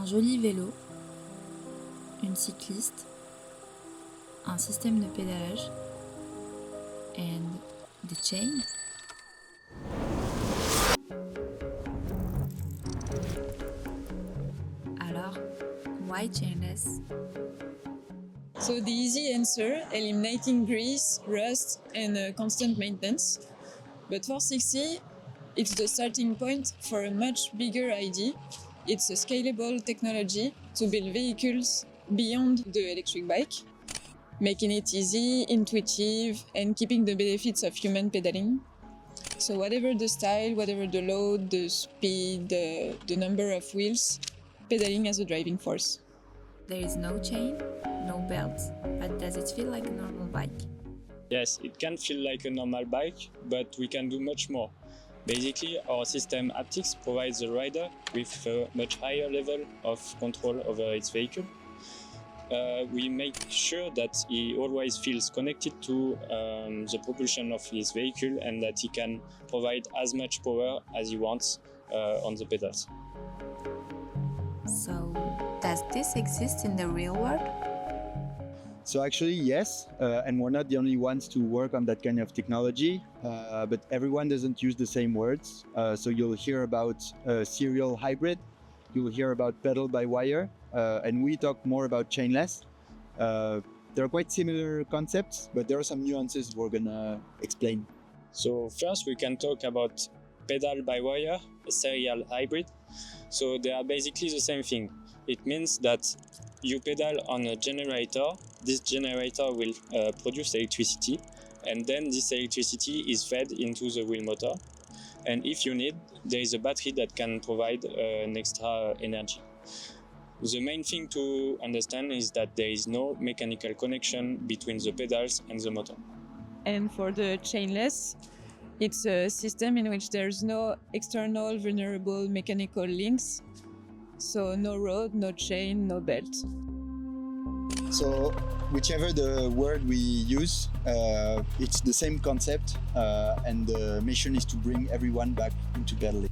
joli vélo, une cycliste, un système de pédalage, and the chain. Alors, why chainless? So the easy answer, eliminating grease, rust and constant maintenance. But for cixi, it's the starting point for a much bigger idea. It's a scalable technology to build vehicles beyond the electric bike, making it easy, intuitive, and keeping the benefits of human pedaling. So whatever the style, whatever the load, the speed, the number of wheels, pedaling as a driving force. There is no chain, no belt, but does it feel like a normal bike? Yes, it can feel like a normal bike, but we can do much more. Basically, our system haptics provides the rider with a much higher level of control over its vehicle. We make sure that he always feels connected to the propulsion of his vehicle and that he can provide as much power as he wants on the pedals. So, does this exist in the real world? So actually, yes, and we're not the only ones to work on that kind of technology, but everyone doesn't use the same words. So you'll hear about serial hybrid, you'll hear about pedal-by-wire, and we talk more about chainless. They're quite similar concepts, but there are some nuances we're gonna explain. So first we can talk about pedal-by-wire, serial hybrid. So they are basically the same thing. It means that you pedal on a generator. This generator will produce electricity, and then this electricity is fed into the wheel motor. And if you need, there is a battery that can provide an extra energy. The main thing to understand is that there is no mechanical connection between the pedals and the motor. And for the chainless, it's a system in which there's no external vulnerable mechanical links. So no road, no chain, no belt. So whichever the word we use, it's the same concept, and the mission is to bring everyone back into pedaling.